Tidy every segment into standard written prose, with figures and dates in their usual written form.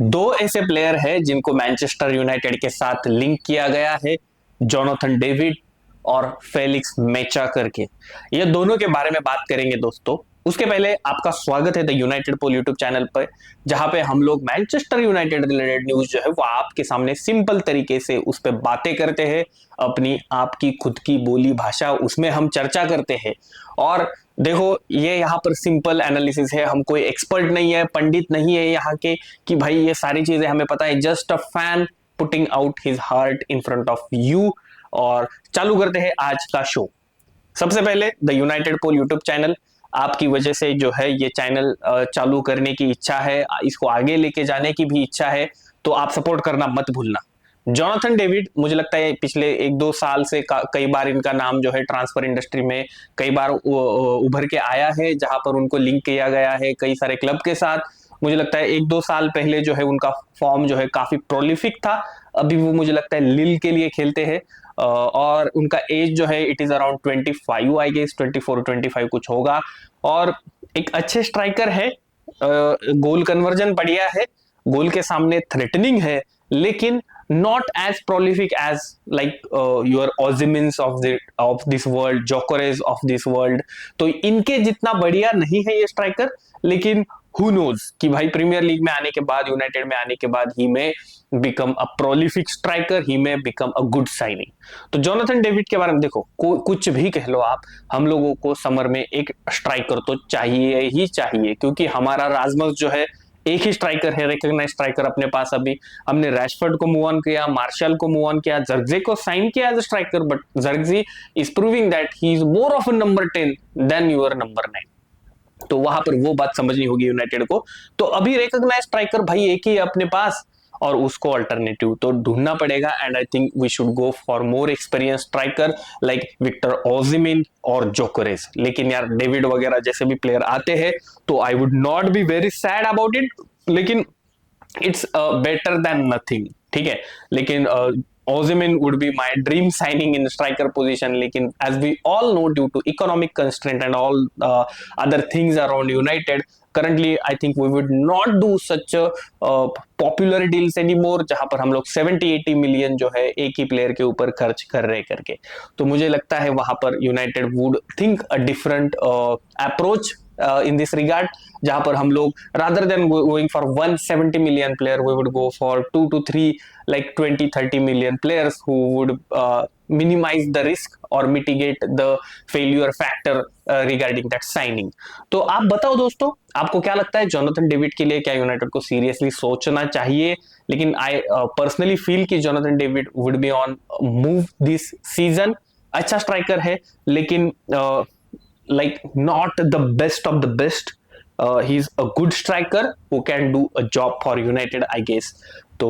दो ऐसे प्लेयर हैं जिनको मैनचेस्टर यूनाइटेड के साथ लिंक किया गया है, जोनाथन डेविड और फेलिक्स मेचा करके। ये दोनों के बारे में बात करेंगे दोस्तों। उसके पहले आपका स्वागत है the United Pole YouTube channel पर, जहां पे हम लोग मैनचेस्टर यूनाइटेड रिलेटेड न्यूज जो है वो आपके सामने सिंपल तरीके से उस पर बातें करते हैं, अपनी आपकी खुद की बोली भाषा उसमें हम चर्चा करते हैं। और देखो, ये यहाँ पर सिंपल एनालिसिस है, हम कोई एक्सपर्ट नहीं है, पंडित नहीं है यहाँ के कि भाई ये सारी चीजें हमें पता है। Just a fan putting out his heart in front of you. और चालू करते हैं आज का शो। सबसे पहले the United Pole YouTube channel, आपकी वजह से जो है ये चैनल चालू करने की इच्छा है, इसको आगे लेके जाने की भी इच्छा है, तो आप सपोर्ट करना मत भूलना। जोनाथन डेविड, मुझे लगता है पिछले एक दो साल से कई बार इनका नाम जो है ट्रांसफर इंडस्ट्री में कई बार उभर के आया है, जहां पर उनको लिंक किया गया है कई सारे क्लब के साथ। मुझे लगता है एक दो साल पहले जो है उनका फॉर्म जो है काफी प्रोलिफिक था। अभी वो मुझे लगता है लिल के लिए खेलते हैं, और उनका एज जो है it is around 25 I guess, 24-25 कुछ होगा। और एक अच्छे स्ट्राइकर है, गोल कन्वर्जन बढ़िया है, गोल के सामने थ्रेटनिंग है, लेकिन not as prolific as like your Osimhen's of this world, Gyokeres of this world. तो इनके जितना बढ़िया नहीं है ये स्ट्राइकर, लेकिन हु नोज कि भाई प्रीमियर लीग में आने के बाद, यूनाइटेड में आने के बाद ही में बिकम अ प्रोलिफिक स्ट्राइकर, ही में बिकम अ गुड साइनिंग। तो जोनाथन डेविड के बारे में देखो, कुछ भी कह लो आप, हम लोगों को समर में एक स्ट्राइकर तो चाहिए ही चाहिए, क्योंकि हमारा राजमस जो है एक ही स्ट्राइकर है, रिकॉग्नाइज स्ट्राइकर अपने पास। अभी हमने रैशफोर्ड को मूव ऑन किया, मार्शल को मूव ऑन किया, जर्गजे को साइन किया as a striker, but Zirkzee is proving that he is more of a number 10 than your number 9। तो वहां पर वो बात समझनी होगी यूनाइटेड को। तो अभी रिकॉग्नाइज स्ट्राइकर भाई एक ही है अपने पास, और उसको अल्टरनेटिव तो ढूंढना पड़ेगा। And I think we should go for more experience striker like Victor Osimhen और जोकोरेज। लेकिन यार डेविड वगैरह जैसे भी प्लेयर आते हैं तो I would not be very sad about it, लेकिन इट्स बेटर देन नथिंग, ठीक है। लेकिन Osimhen would be my dream signing in striker position. लेकिन as we all know, due to economic constraint and all other things around United, currently I think we would not do such a popular deals anymore, जहां पर हम लोग 70-80 million जो है एक ही player के ऊपर खर्च कर रहे करके। तो मुझे लगता है वहां पर United would think a different approach in this regard, जहां पर हम लोग rather than going for 170 million player, we would go for 2 to 3 like 20-30 million players who would minimize the risk or mitigate the failure factor regarding that signing. तो आप बताओ दोस्तों, आपको क्या लगता है जोनाथन डेविड के लिए क्या यूनाइटेड को सीरियसली सोचना चाहिए? लेकिन आई पर्सनली फील कि Jonathan David would be on move this season. अच्छा स्ट्राइकर है, लेकिन like not the best of the best. He's a good striker who can do a job for United, I guess. तो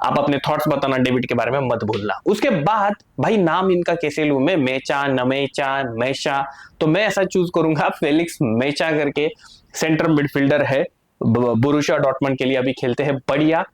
आप अपने thoughts बताना David के बारे में मत भूलना। उसके बाद भाई नाम इनका कैसे लूं मैं, मेचा, नमेचा, मेशा, तो मैं ऐसा चूज करूंगा फेलिक्स मेचा करके। सेंटर मिडफील्डर है, बोरुसिया डॉर्टमंड के लिए अभी खेलते हैं, बढ़िया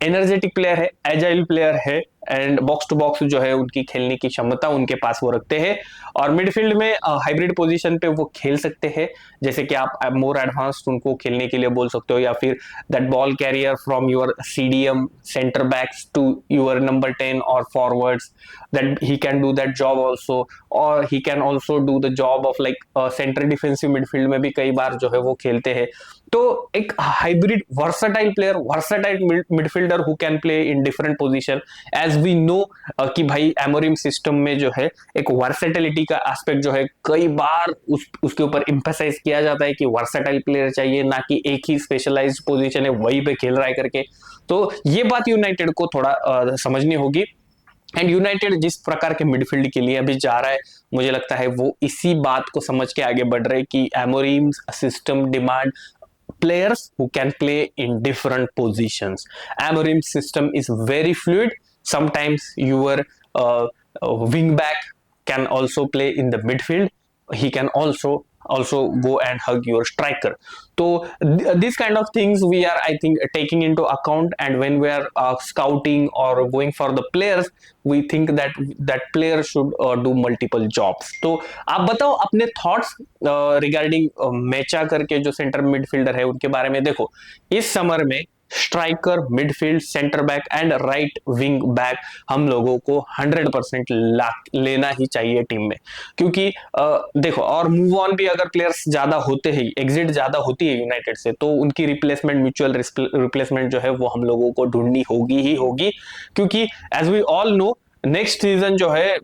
एनर्जेटिक प्लेयर है, एजाइल प्लेयर है, एंड बॉक्स टू बॉक्स जो है उनकी खेलने की क्षमता उनके पास वो रखते हैं। और मिडफील्ड में हाइब्रिड पोजीशन पे वो खेल सकते हैं, जैसे कि आप मोर एडवांस्ड उनको खेलने के लिए बोल सकते हो, या फिर that ball carrier from your CDM centre backs to your number 10 और forwards, that he can do that job also. और he can also do the job of like centre defensive midfield में भी कई बार जो है वो खेलते हैं। तो एक hybrid versatile player, versatile midfielder who can play in different position. As we know कि भाई एमोरिम सिस्टम में जो है एक वर्सेटिलिटी का एस्पेक्ट जो है कई बार उसके ऊपर एम्फसाइज किया जाता है कि वर्सेटाइल प्लेयर चाहिए, ना कि एक ही स्पेशलाइज्ड पोजीशन है वहीं पे खेल रहा है करके। तो ये बात यूनाइटेड को थोड़ा समझनी होगी। एंड यूनाइटेड जिस प्रकार के मिडफील्ड के लिए अभी जा रहा है, मुझे लगता है वो इसी बात को समझ के आगे बढ़ रहे हैं कि Amorim's system demand players who can play in different positions. Amorim's system is very fluid. Sometimes your wing back can also play in the midfield. He can also go and hug your striker. So these kind of things we are, I think, taking into account. And when we are scouting or going for the players, we think that that player should do multiple jobs. तो आप बताओ अपने thoughts regarding मेचा करके जो centre midfielder है उनके बारे में। देखो, इस समर में striker, midfield, centre back and right wing back हम लोगों को 100% लेना ही चाहिए टीम में, क्योंकि देखो, और मूव ऑन भी अगर प्लेयर्स ज्यादा होते हैं, एग्जिट ज्यादा होती है यूनाइटेड से, तो उनकी रिप्लेसमेंट, म्यूचुअल रिप्लेसमेंट जो है वो हम लोगों को ढूंढनी होगी ही होगी, क्योंकि as we all know next season जो है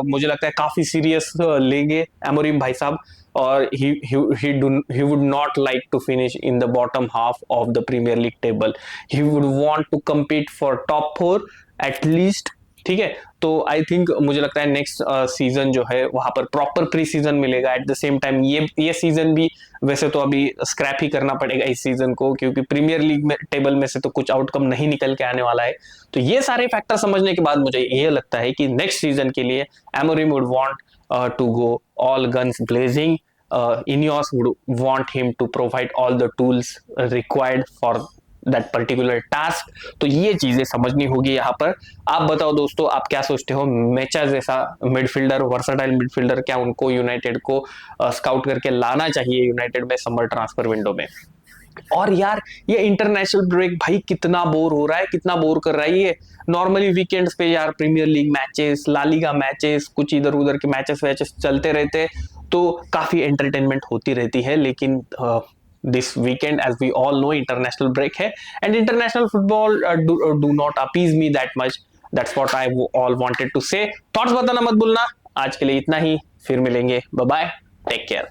मुझे लगता है काफी सीरियस लेंगे एमोरिम भाई साहब, और he would not like to finish in the bottom half of the Premier League table. He would want to compete for top 4 at least. ठीक है, तो आई थिंक मुझे लगता है नेक्स्ट सीजन जो है वहां पर प्रॉपर प्री सीजन मिलेगा। एट द सेम टाइम ये सीजन भी वैसे तो अभी स्क्रैप ही करना पड़ेगा इस सीजन को, क्योंकि प्रीमियर लीग में टेबल में से तो कुछ आउटकम नहीं निकल के आने वाला है। तो ये सारे फैक्टर समझने के बाद मुझे ये लगता है कि नेक्स्ट सीजन के लिए Amorim would want to go all guns blazing. Ineos would want him to provide all the tools required for that particular task. तो ये चीजें समझनी होगी यहाँ पर। आप बताओ दोस्तों, आप क्या सोचते हो? मेचा जैसा मिडफील्डर, वर्सटाइल मिडफील्डर, क्या उनको यूनाइटेड को स्काउट करके लाना चाहिए यूनाइटेड में समर ट्रांसफर विंडो में? और यार ये इंटरनेशनल ब्रेक भाई कितना बोर हो रहा है, कितना बोर कर रहा है ये। नॉर्मली वीकेंड्स पे यार Premier League matches, La Liga matches, कुछ इधर उधर के मैचेस चलते रहते, तो काफी एंटरटेनमेंट होती रहती है। लेकिन this weekend as we all know international break है, and international football do not appease me that much. That's what I all wanted to say. Thoughts बताना मत भूलना. आज के लिए इतना ही, फिर मिलेंगे. Bye bye, take care.